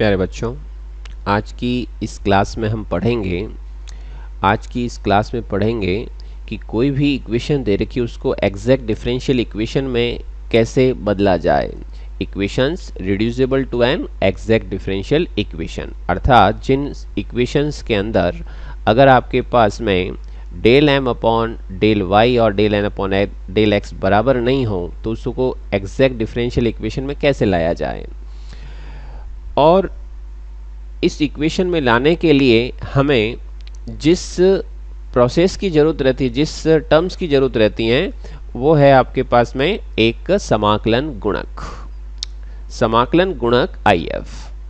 प्यारे बच्चों, आज की इस क्लास में हम पढ़ेंगे कि कोई भी इक्वेशन दे रखी है उसको एग्जैक्ट डिफरेंशियल इक्वेशन में कैसे बदला जाए। Equations reducible to an exact differential equation, अर्थात जिन इक्वेशंस के अंदर अगर आपके पास में del M upon del y और del N upon del x बराबर नहीं हो तो उसको एग्जैक्ट डिफरेंशियल इक्वेशन में कैसे लाया जाए। और इस इक्वेशन में लाने के लिए हमें जिस प्रोसेस की ज़रूरत रहती है, जिस टर्म्स की ज़रूरत रहती हैं, वो है आपके पास में एक समाकलन गुणक IF।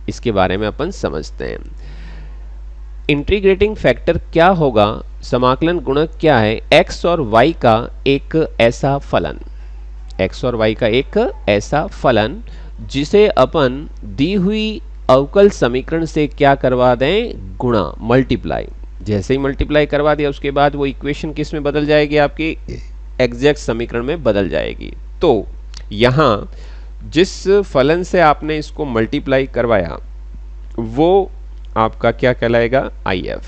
इसके बारे में अपन समझते हैं। इंटीग्रेटिंग फैक्टर क्या होगा, समाकलन गुणक क्या है? x और y का एक ऐसा फलन जिसे अपन दी हुई अवकल समीकरण से क्या करवा दें? गुणा, मल्टीप्लाई। जैसे ही मल्टीप्लाई करवा दिया उसके बाद वो इक्वेशन किस में बदल जाएगी? आपकी एग्जैक्ट समीकरण में बदल जाएगी। तो यहाँ जिस फलन से आपने इसको मल्टीप्लाई करवाया वो आपका क्या कहलाएगा? IF,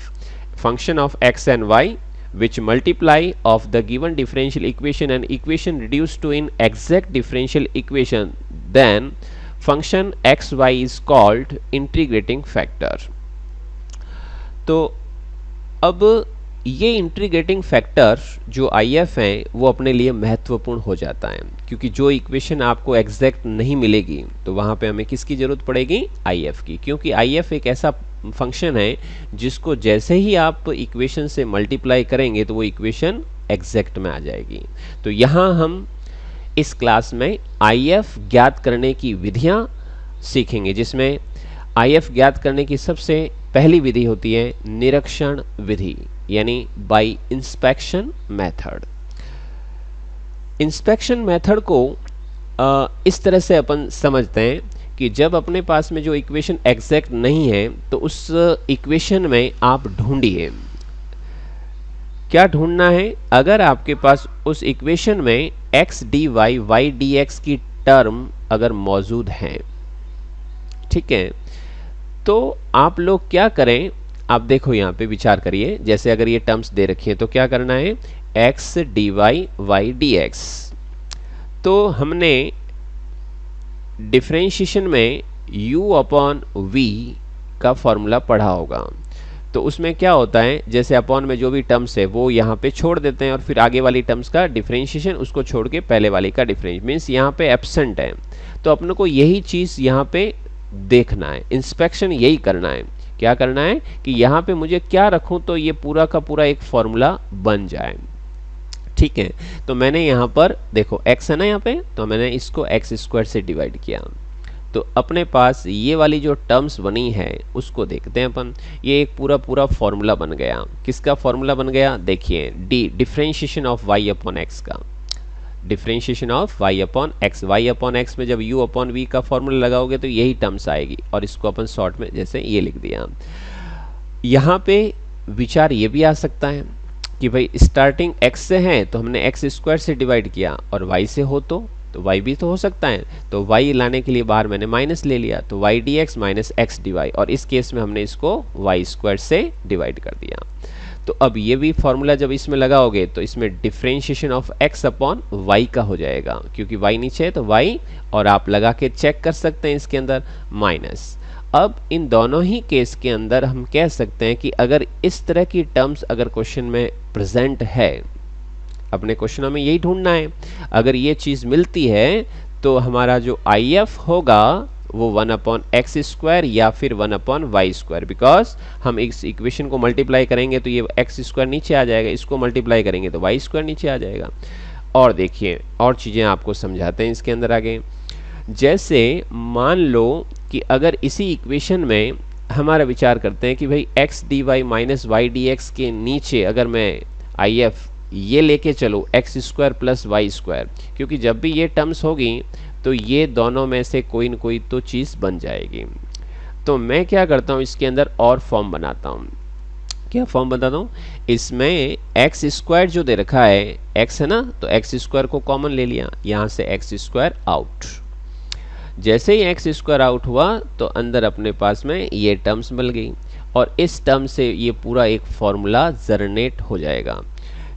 function of x and y which multiply of the given differential equation and equation reduced to in exact differential equation, then function xy is called integrating factor। तो अब ये इंटीग्रेटिंग फैक्टर जो IF है वो अपने लिए महत्वपूर्ण हो जाता है, क्योंकि जो इक्वेशन आपको एग्जैक्ट नहीं मिलेगी तो वहाँ पे हमें किसकी ज़रूरत पड़ेगी? IF की, क्योंकि IF एक ऐसा फंक्शन है जिसको जैसे ही आप इक्वेशन से मल्टीप्लाई करेंगे तो वो इक्वेशन एग्जैक्ट में आ जाएगी। तो यहाँ हम इस क्लास में IF ज्ञात करने की विधियाँ सीखेंगे, जिसमें IF ज्ञात करने की सबसे पहली विधि होती है निरीक्षण विधि, यानी bye inspection method. Inspection method को इस तरह से अपन समझते हैं कि जब अपने पास में जो इक्वेशन एग्जैक्ट नहीं है तो उस इक्वेशन में आप ढूंढिए। क्या ढूंढना है? अगर आपके पास उस इक्वेशन में x dy y dx की टर्म अगर मौजूद है, ठीक है, तो आप लोग क्या करें? आप देखो यहाँ पे विचार करिए। जैसे अगर ये टर्म्स दे रखी है तो क्या करना है? x dy y dx। तो हमने डिफरेंशिएशन में u अपॉन v का फॉर्मूला पढ़ा होगा। तो उसमें क्या होता है, जैसे अपॉन में जो भी टर्म्स है वो यहाँ पे छोड़ देते हैं और फिर आगे वाली टर्म्स का डिफरेंशिएशन उसको छोड़ के पहले वाली का डिफरेंस मीन्स यहाँ पे एब्सेंट है। तो अपने को यही चीज़ यहाँ पे देखना है, इंस्पेक्शन यही करना है। क्या करना है कि यहाँ पे मुझे क्या रखूँ तो ये पूरा का पूरा एक फॉर्मूला बन जाए, ठीक है। तो मैंने यहाँ पर देखो x है ना यहाँ पे, तो मैंने इसको x² से डिवाइड किया। तो अपने पास ये वाली जो टर्म्स बनी है उसको देखते हैं अपन। ये एक पूरा फॉर्मूला बन गया। किसका फॉर्मूला बन गया? देखिए, differentiation of y upon x का, differentiation of y upon x में जब u अपॉन v का फॉर्मूला लगाओगे तो यही टर्म्स आएगी, और इसको अपन शॉर्ट में जैसे ये लिख दिया। यहाँ पे विचार ये भी आ सकता है कि भाई स्टार्टिंग x से है तो हमने x² से डिवाइड किया, और y से हो तो y भी तो हो सकता है। तो y लाने के लिए बाहर मैंने माइनस ले लिया, तो y dx minus x dy, और इस केस में हमने इसको y² से डिवाइड कर दिया। तो अब ये भी फॉर्मूला जब इसमें लगाओगे तो इसमें differentiation of x upon y का हो जाएगा, क्योंकि y नीचे है तो y, और आप लगा के चेक कर सकते हैं इसके अंदर माइनस। अब इन दोनों ही केस के अंदर हम कह सकते हैं कि अगर इस तरह की टर्म्स अगर क्वेश्चन में प्रेजेंट है, अपने क्वेश्चनों में यही ढूंढना है। अगर ये चीज़ मिलती है तो हमारा जो IF होगा वो 1/x² या फिर 1/y², बिकॉज हम इस इक्वेशन को मल्टीप्लाई करेंगे तो ये x² नीचे आ जाएगा, इसको मल्टीप्लाई करेंगे तो y² नीचे आ जाएगा। और देखिए और चीज़ें आपको समझाते हैं इसके अंदर आगे। जैसे मान लो कि अगर इसी इक्वेशन में हमारा विचार करते हैं कि भाई x dy minus y dx के नीचे अगर मैं IF ये लेके चलो x² प्लस y², क्योंकि जब भी ये टर्म्स होगी तो ये दोनों में से कोई न कोई तो चीज़ बन जाएगी। तो मैं क्या करता हूँ, इसके अंदर और फॉर्म बनाता हूँ। क्या फॉर्म बताता हूँ? इसमें x² जो दे रखा है, x है ना, तो x² को कॉमन ले लिया, यहाँ से x² आउट। जैसे ही एक्स स्क्वायर आउट हुआ तो अंदर अपने पास में ये टर्म्स मिल गई और इस टर्म से ये पूरा एक फॉर्मूला जनरेट हो जाएगा।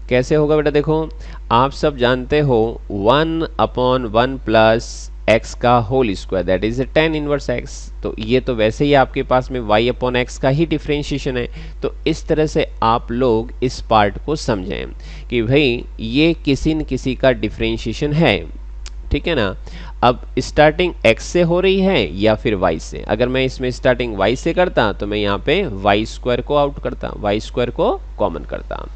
कैसे होगा बेटा, देखो आप सब जानते हो 1/1 प्लस एक्स का whole square that is tan inverse x. तो ये तो वैसे ही आपके पास में y/x का ही डिफ्रेंशिएशन है। तो इस तरह से आप लोग इस पार्ट को समझें कि भाई ये किसी न किसी का डिफ्रेंशिएशन है, ठीक है ना। अब स्टार्टिंग x से हो रही है या फिर y से। अगर मैं इसमें स्टार्टिंग y से करता तो मैं यहाँ पे y स्क्वायर को आउट करता, y स्क्वायर को कॉमन करता।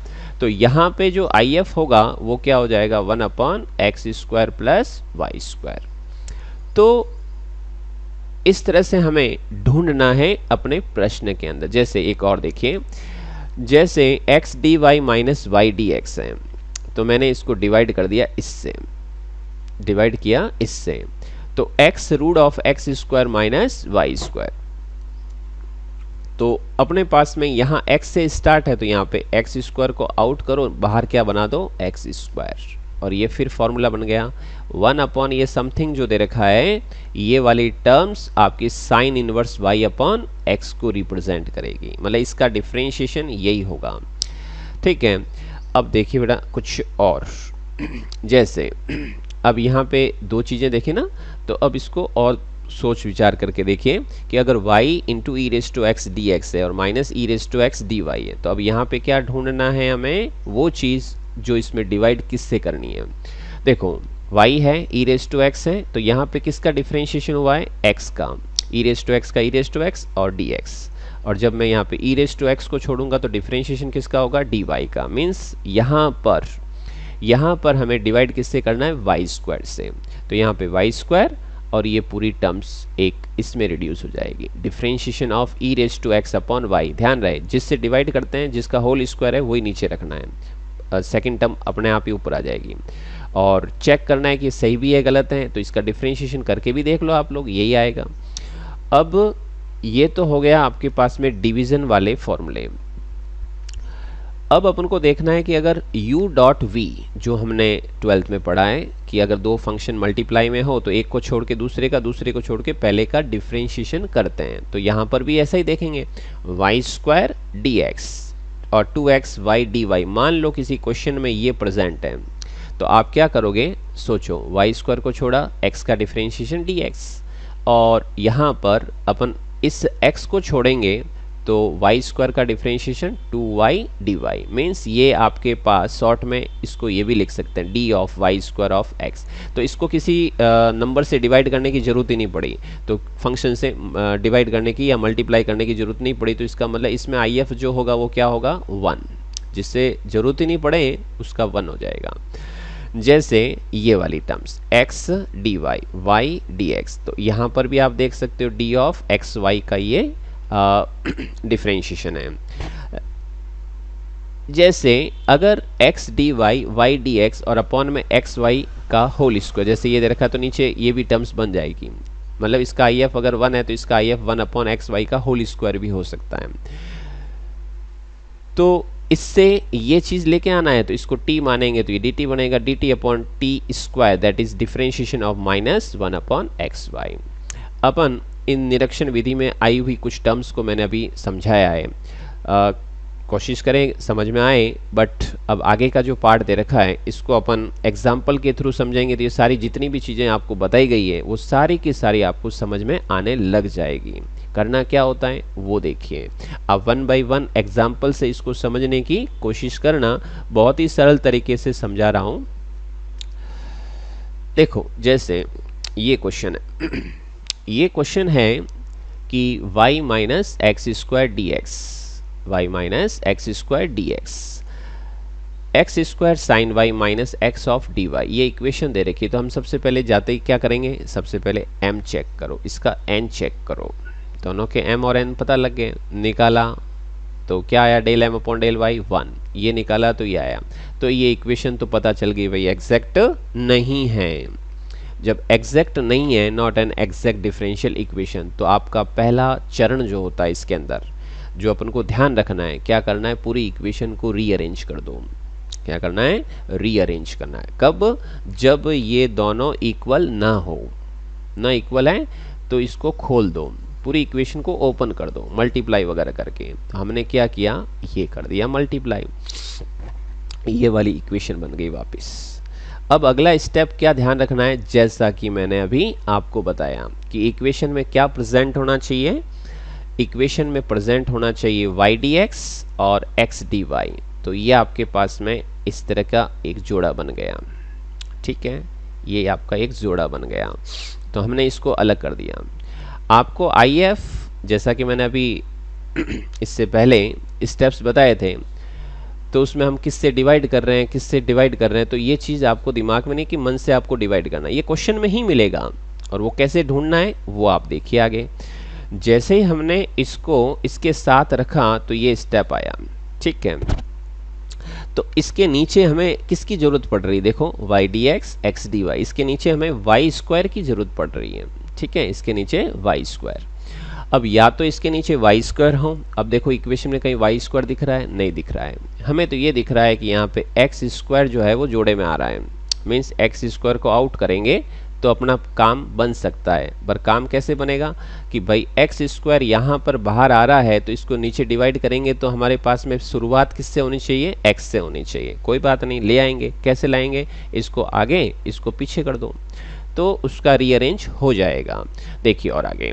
तो यहाँ पे जो IF होगा वो क्या हो जाएगा 1/x square plus Y square. तो इस तरह से हमें ढूंढना है अपने प्रश्न के अंदर। जैसे एक और देखिए, जैसे x dy minus y d x है, तो मैंने इसको डिवाइड कर दिया इससे, डिवाइड किया इससे, तो x root of x square minus y square. तो अपने पास में यहाँ x से स्टार्ट है तो यहाँ पे एक्स स्क्वायर को आउट करो, बाहर क्या बना दो एक्स स्क्वायर, और ये फिर फॉर्मूला बन गया 1/ ये समथिंग जो दे रखा है, ये वाली टर्म्स आपकी साइन इनवर्स y/x को रिप्रेजेंट करेगी, मतलब इसका डिफरेंशिएशन यही होगा। ठीक है, अब देखिए बेटा कुछ और, जैसे अब यहाँ पे दो चीज़ें देखें ना, तो अब इसको और सोच विचार करके देखिए कि अगर y into e raise to x d x है और minus e raise to x d y है, तो अब यहाँ पे क्या ढूंढना है हमें, वो चीज़ जो इसमें डिवाइड किससे करनी है। देखो y है, ई रेस टू एक्स है, तो यहाँ पे किसका डिफरेंशिएशन हुआ है x का, ई रेस टू एक्स का ई रेस टू एक्स और dx, और जब मैं यहाँ पे ई रेस टू एक्स को छोड़ूंगा तो डिफरेंशिएशन किसका होगा dy का। मीन्स यहाँ पर हमें डिवाइड किससे करना है y स्क्वायर से, तो यहाँ पे y स्क्वायर और ये पूरी टर्म्स एक इसमें रिड्यूस हो जाएगी, differentiation of e raise to x upon y. ध्यान रहे जिससे डिवाइड करते हैं जिसका होल स्क्वायर है वही नीचे रखना है, सेकंड टर्म अपने आप ही ऊपर आ जाएगी, और चेक करना है कि सही भी है गलत है, तो इसका डिफरेंशिएशन करके भी देख लो आप लोग, यही आएगा। अब ये तो हो गया आपके पास में डिवीजन वाले फॉर्मूले। अब अपन को देखना है कि अगर u डॉट v जो हमने 12th में पढ़ा है कि अगर दो फंक्शन मल्टीप्लाई में हो तो एक को छोड़ के दूसरे का, दूसरे को छोड़ के पहले का डिफरेंशिएशन करते हैं, तो यहाँ पर भी ऐसा ही देखेंगे y स्क्वायर dx और 2x y dy। मान लो किसी क्वेश्चन में ये प्रेजेंट है, तो आप क्या करोगे, सोचो y स्क्वायर को छोड़ा, x का डिफरेंशिएशन dx, और यहाँ पर अपन इस x को छोड़ेंगे तो y स्क्वायर का डिफरेंशिएशन 2y dy। मीन्स ये आपके पास शॉर्ट में इसको ये भी लिख सकते हैं d of y square of x। तो इसको किसी नंबर से डिवाइड करने की ज़रूरत ही नहीं पड़ी, तो फंक्शन से डिवाइड करने की या मल्टीप्लाई करने की ज़रूरत नहीं पड़ी, तो इसका मतलब इसमें if जो होगा वो क्या होगा 1, जिससे ज़रूरत ही नहीं पड़े उसका 1 हो जाएगा। जैसे ये वाली terms x dy y dx, तो यहाँ पर भी आप देख सकते हो d ऑफ एक्स वाई का ये डिफरेंशिएशन है। जैसे अगर x dy y dx और अपॉन में x y का होल स्क्वायर जैसे ये दे रखा है, तो नीचे ये भी टर्म्स बन जाएगी, मतलब इसका if अगर 1 है तो इसका if 1/x y का होल स्क्वायर भी हो सकता है। तो इससे ये चीज़ लेके आना है तो इसको t मानेंगे तो ये dt बनेगा dt/t square that is differentiation of -1/xy। अपन इन निरीक्षण विधि में आई हुई कुछ टर्म्स को मैंने अभी समझाया है, कोशिश करें समझ में आए, बट अब आगे का जो पार्ट दे रखा है इसको अपन एग्जाम्पल के थ्रू समझेंगे तो ये सारी जितनी भी चीज़ें आपको बताई गई है वो सारी की सारी आपको समझ में आने लग जाएगी। करना क्या होता है वो देखिए, अब 1 बाय 1 एग्जाम्पल से इसको समझने की कोशिश करना, बहुत ही सरल तरीके से समझा रहा हूँ। देखो जैसे ये क्वेश्चन है, ये क्वेश्चन है कि y minus x square d x, y minus x square d x, x square sine y minus x of d y, ये इक्वेशन दे रखी है। तो हम सबसे पहले जाते ही क्या करेंगे, सबसे पहले m चेक करो, इसका n चेक करो, दोनों के m और n पता लग गए, निकाला तो क्या आया del m upon del y 1, ये निकाला तो ये आया। तो ये इक्वेशन तो पता चल गई भाई एग्जैक्ट नहीं है। जब एग्जैक्ट नहीं है, not an exact differential equation, तो आपका पहला चरण जो होता है इसके अंदर जो अपन को ध्यान रखना है, क्या करना है, पूरी इक्वेशन को रीअरेंज कर दो। क्या करना है, रीअरेंज करना है। कब, जब ये दोनों इक्वल ना हो, ना इक्वल है तो इसको खोल दो, पूरी इक्वेशन को ओपन कर दो मल्टीप्लाई वगैरह करके। तो हमने क्या किया, ये कर दिया मल्टीप्लाई, ये वाली इक्वेशन बन गई वापस। अब अगला स्टेप क्या ध्यान रखना है, जैसा कि मैंने अभी आपको बताया कि इक्वेशन में क्या प्रेजेंट होना चाहिए, इक्वेशन में प्रेजेंट होना चाहिए y dx और x dy। तो ये आपके पास में इस तरह का एक जोड़ा बन गया, ठीक है, ये आपका एक जोड़ा बन गया। तो हमने इसको अलग कर दिया। आपको IF जैसा कि मैंने अभी इससे पहले स्टेप्स बताए थे, तो उसमें हम किससे डिवाइड कर रहे हैं, किससे डिवाइड कर रहे हैं, तो ये चीज़ आपको दिमाग में नहीं कि मन से आपको डिवाइड करना है, ये क्वेश्चन में ही मिलेगा। और वो कैसे ढूंढना है वो आप देखिए आगे। जैसे ही हमने इसको इसके साथ रखा तो ये स्टेप आया, ठीक है। तो इसके नीचे हमें किसकी जरूरत पड़ रही है, देखो y dx x dy, इसके नीचे हमें y स्क्वायर की जरूरत पड़ रही है, ठीक है, इसके नीचे y स्क्वायर। अब या तो इसके नीचे y स्क्वायर हो, अब देखो इक्वेशन में कहीं y स्क्वायर दिख रहा है, नहीं दिख रहा है, हमें तो ये दिख रहा है कि यहाँ पे x स्क्वायर जो है वो जोड़े में आ रहा है, मीन्स x स्क्वायर को आउट करेंगे तो अपना काम बन सकता है। पर काम कैसे बनेगा कि भाई x स्क्वायर यहाँ पर बाहर आ रहा है तो इसको नीचे डिवाइड करेंगे तो हमारे पास में शुरुआत किससे होनी चाहिए, x से होनी चाहिए। कोई बात नहीं, ले आएंगे, कैसे लाएंगे, इसको आगे इसको पीछे कर दो तो उसका रीअरेंज हो जाएगा। देखिए और आगे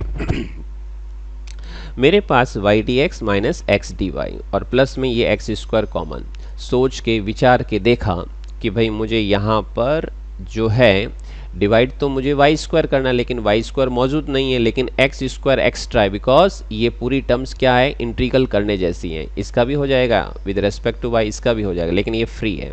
मेरे पास y dx minus x dy और प्लस में ये x स्क्वायर कॉमन, सोच के विचार के देखा कि भाई मुझे यहाँ पर जो है डिवाइड तो मुझे y स्क्वायर करना, लेकिन y स्क्वायर मौजूद नहीं है, लेकिन x स्क्वायर एक्स्ट्रा है, बिकॉज ये पूरी टर्म्स क्या है, इंटीग्रल करने जैसी हैं। इसका भी हो जाएगा विद रेस्पेक्ट टू y, इसका भी हो जाएगा, लेकिन ये फ्री है,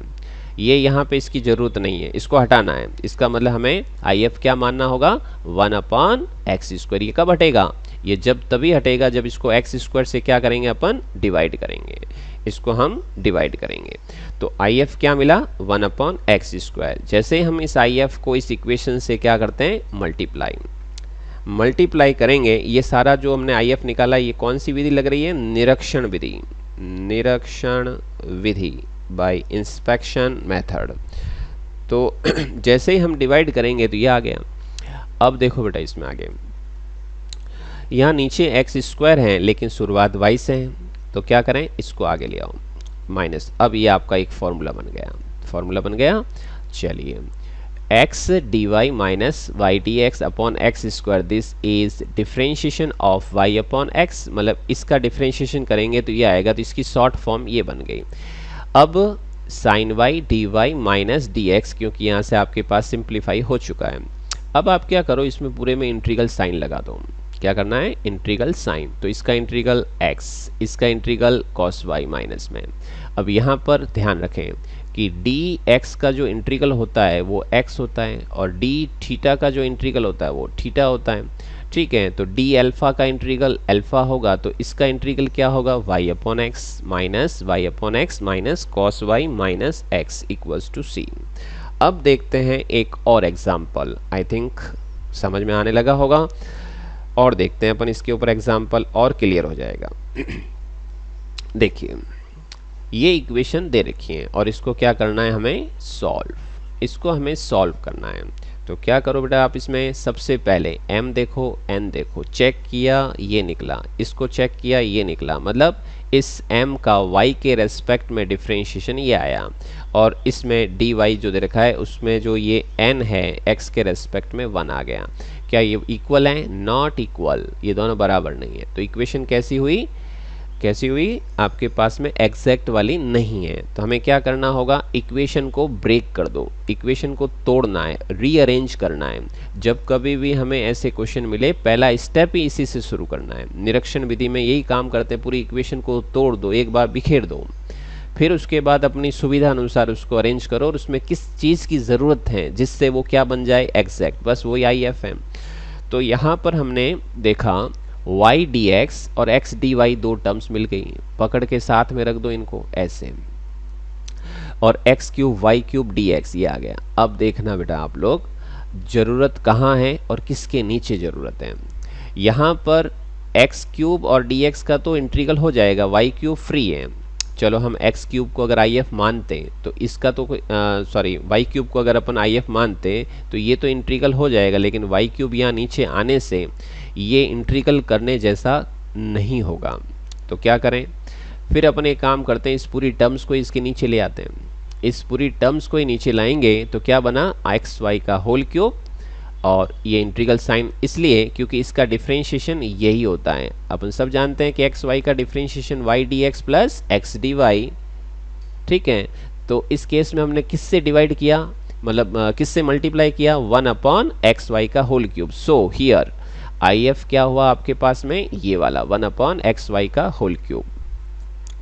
ये यहाँ पे इसकी ज़रूरत नहीं है, इसको हटाना है। इसका मतलब हमें IF क्या मानना होगा, 1/x स्क्वायर। ये कब हटेगा, ये जब तभी हटेगा जब इसको x स्क्वायर से क्या करेंगे, अपन डिवाइड करेंगे, इसको हम डिवाइड करेंगे। तो IF क्या मिला, 1/x स्क्वायर। जैसे हम इस IF को इस इक्वेशन से क्या करते हैं, मल्टीप्लाई करेंगे। ये सारा जो हमने IF निकाला ये कौन सी विधि लग रही है, निरीक्षण विधि, निरीक्षण विधि बाय इंस्पेक्शन मेथड। तो जैसे ही हम डिवाइड करेंगे तो ये आ गया। अब देखो बेटा इसमें आगे यहाँ नीचे x स्क्वायर है लेकिन शुरुआत y से है, तो क्या करें, इसको आगे ले आओ माइनस। अब ये आपका एक फॉर्मूला बन गया, चलिए x dy minus y dx upon x square, this is differentiation of y upon x, मतलब इसका डिफ्रेंशिएशन करेंगे तो ये आएगा, तो इसकी शॉर्ट फॉर्म ये बन गई। अब sine y dy minus dx, क्योंकि यहाँ से आपके पास सिंप्लीफाई हो चुका है। अब आप क्या करो, इसमें पूरे में इंटीग्रल साइन लगा दो। क्या करना है, इंटीग्रल साइन, तो इसका इंटीग्रल x, इसका इंटीग्रल cos y माइनस में। अब यहाँ पर ध्यान रखें कि dx का जो इंटीग्रल होता है वो x होता है और d थीटा का जो इंटीग्रल होता है वो थीटा होता है, ठीक है। तो d अल्फा का इंटीग्रल अल्फा होगा, तो इसका इंटीग्रल क्या होगा, y upon x minus cos y minus x equals to c। अब देखते हैं एक और एग्जाम्पल, आई थिंक समझ में आने लगा होगा, और देखते हैं अपन इसके ऊपर एग्जाम्पल और क्लियर हो जाएगा। देखिए ये इक्वेशन दे रखी है और इसको क्या करना है, हमें सॉल्व करना है। तो क्या करो बेटा, आप इसमें सबसे पहले m देखो n देखो, चेक किया ये निकला, इसको चेक किया ये निकला, मतलब इस m का y के रेस्पेक्ट में डिफ्रेंशिएशन ये आया, और इसमें dy जो दे रखा है उसमें जो ये n है x के रेस्पेक्ट में 1 आ गया। क्या ये इक्वल है, नॉट इक्वल, ये दोनों बराबर नहीं है। तो इक्वेशन कैसी हुई आपके पास में एग्जैक्ट वाली नहीं है। तो हमें क्या करना होगा, इक्वेशन को ब्रेक कर दो, इक्वेशन को तोड़ना है, रीअरेंज करना है। जब कभी भी हमें ऐसे क्वेश्चन मिले पहला स्टेप ही इसी से शुरू करना है। निरीक्षण विधि में यही काम करते हैं, पूरी इक्वेशन को तोड़ दो, एक बार बिखेर दो, फिर उसके बाद अपनी सुविधा अनुसार उसको अरेंज करो और उसमें किस चीज़ की ज़रूरत है जिससे वो क्या बन जाए, एग्जैक्ट, बस वही IF है। तो यहाँ पर हमने देखा y dx और x dy दो टर्म्स मिल गई, पकड़ के साथ में रख दो इनको ऐसे, और x cube y cube dx ये आ गया। अब देखना बेटा आप लोग ज़रूरत कहाँ है और किसके नीचे ज़रूरत है। यहाँ पर x क्यूब और dx का तो इंटीग्रल हो जाएगा, y क्यूब फ्री है, चलो हम एक्स क्यूब को अगर आई एफ मानते तो इसका तो सॉरी वाई क्यूब को अगर अपन आई एफ मानते तो ये तो इंटीग्रल हो जाएगा, लेकिन वाई क्यूब यहाँ नीचे आने से ये इंटीग्रल करने जैसा नहीं होगा। तो क्या करें, फिर अपन एक काम करते हैं, इस पूरी टर्म्स को इसके नीचे ले आते हैं। इस पूरी टर्म्स को ही नीचे लाएंगे तो क्या बना, एक्स वाई का होल क्यूब, और ये इंटीग्रल साइन इसलिए क्योंकि इसका डिफरेंशिएशन यही होता है। अपन सब जानते हैं कि एक्स वाई का differentiation y d x plus x d y, ठीक है। तो इस केस में हमने किससे डिवाइड किया, मतलब किससे मल्टीप्लाई किया, 1 अपॉन एक्स वाई का whole cube. So here I F क्या हुआ आपके पास में, ये वाला 1 अपॉन एक्स वाई का होल क्यूब।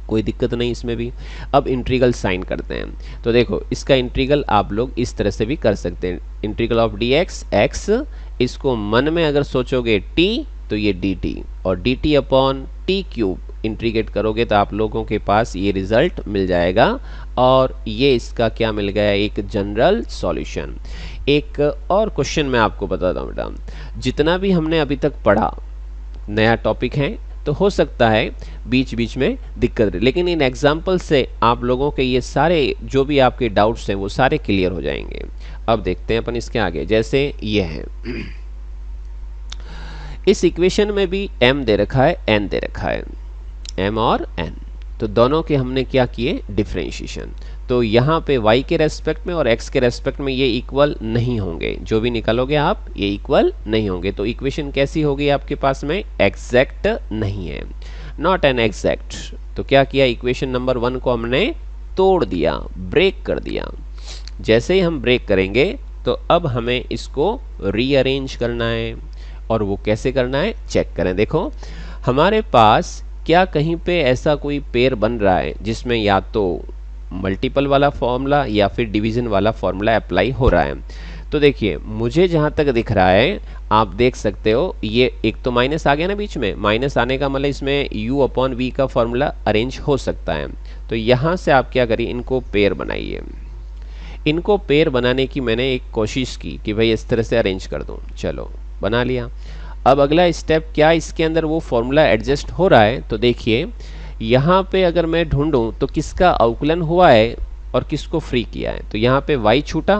कोई दिक्कत नहीं इसमें भी। अब इंटीग्रल साइन करते हैं, तो देखो इसका इंटीग्रल आप लोग इस तरह से भी कर सकते हैं, integral of D x x, इसको मन में अगर सोचोगे टी तो ये डी टी, और D T upon T cube integrate करोगे तो आप लोगों के पास ये रिजल्ट मिल जाएगा। और ये इसका क्या मिल गया, एक जनरल सॉल्यूशन। एक और क्वेश्चन मैं आपको बताता हूँ बेटा, जितना भी हमने अभी तक पढ़ा नया टॉपिक है, तो हो सकता है बीच बीच में दिक्कत रहे, लेकिन इन एग्जाम्पल से आप लोगों के ये सारे जो भी आपके डाउट्स हैं वो सारे क्लियर हो जाएंगे। अब देखते हैं अपन इसके आगे, जैसे ये है इस इक्वेशन में भी m दे रखा है, n दे रखा है, m और n, तो दोनों के हमने क्या किए, डिफरेंशिएशन। तो यहाँ पे y के रेस्पेक्ट में और x के रेस्पेक्ट में ये इक्वल नहीं होंगे, जो भी निकालोगे आप ये इक्वल नहीं होंगे। तो इक्वेशन कैसी होगी आपके पास में, एग्जैक्ट नहीं है, नॉट एन एग्जैक्ट। तो क्या किया, इक्वेशन नंबर 1 को हमने तोड़ दिया, ब्रेक कर दिया। जैसे ही हम ब्रेक करेंगे तो अब हमें इसको रीअरेंज करना है, और वो कैसे करना है चेक करें। देखो हमारे पास क्या कहीं पे ऐसा कोई पेयर बन रहा है जिसमें या तो मल्टीपल वाला फॉर्मूला या फिर डिवीजन वाला फॉर्मूला अप्लाई हो रहा है। तो देखिए मुझे जहाँ तक दिख रहा है, आप देख सकते हो ये एक तो माइनस आ गया ना बीच में, माइनस आने का मतलब इसमें u अपॉन v का फॉर्मूला अरेंज हो सकता है। तो यहाँ से आप क्या करिए, इनको पेयर बनाइए। इनको पेयर बनाने की मैंने एक कोशिश की कि भाई इस तरह से अरेंज कर दूँ, चलो बना लिया। अब अगला स्टेप क्या, इसके अंदर वो फॉर्मूला एडजस्ट हो रहा है। तो देखिए यहाँ पे अगर मैं ढूंढूं तो किसका अवकलन हुआ है और किसको फ्री किया है, तो यहाँ पे y छूटा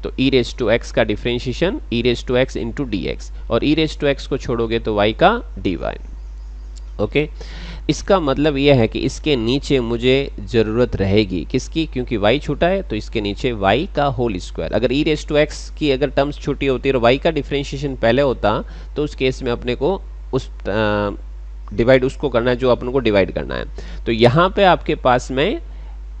तो e रेज टू x का differentiation e raise to x into d x, और e रेज टू x को छोड़ोगे तो y का dy। ओके, इसका मतलब यह है कि इसके नीचे मुझे ज़रूरत रहेगी किसकी, क्योंकि y छूटा है तो इसके नीचे y का होल स्क्वायर। अगर e रेज टू x की अगर टर्म्स छूटी होती और y का डिफरेंशिएशन पहले होता तो उस केस में अपने को उस डिवाइड उसको करना है जो अपन को डिवाइड करना है। तो यहाँ पे आपके पास में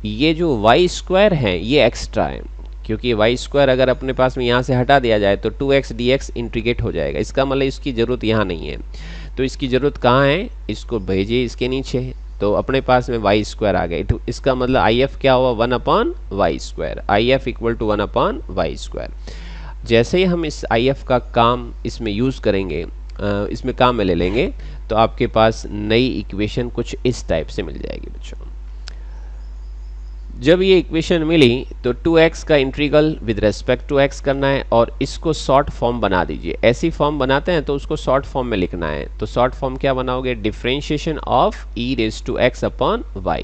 ये जो y स्क्वायर है ये एक्स्ट्रा है, क्योंकि y स्क्वायर अगर अपने पास में यहाँ से हटा दिया जाए तो 2x dx इंटीग्रेट हो जाएगा। इसका मतलब इसकी ज़रूरत यहाँ नहीं है, तो इसकी ज़रूरत कहाँ है, इसको भेजिए इसके नीचे, तो अपने पास में y स्क्वायर आ गया। इसका मतलब आई एफ क्या हुआ, 1 upon y square, I F equal to 1 upon y square. जैसे ही हम इस आई एफ का काम इसमें यूज़ करेंगे, इसमें काम में ले लेंगे, तो आपके पास नई इक्वेशन कुछ इस टाइप से मिल जाएगी बच्चों। जब ये इक्वेशन मिली तो 2x का integral with respect to x करना है, और इसको शॉर्ट फॉर्म बना दीजिए। ऐसी फॉर्म बनाते हैं तो उसको शॉर्ट फॉर्म में लिखना है। तो शॉर्ट फॉर्म क्या बनाओगे, differentiation of e raise to x upon y,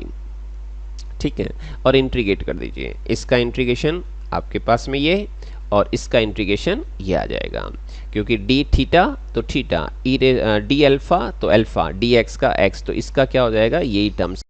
ठीक है, और इंटीग्रेट कर दीजिए। इसका इंटीग्रेशन आपके पास में ये, और इसका इंटीग्रेशन ये आ जाएगा, क्योंकि डी थीटा तो थीटा, डी अल्फा तो अल्फा, डी एक्स का एक्स, तो इसका क्या हो जाएगा, यही टर्म्स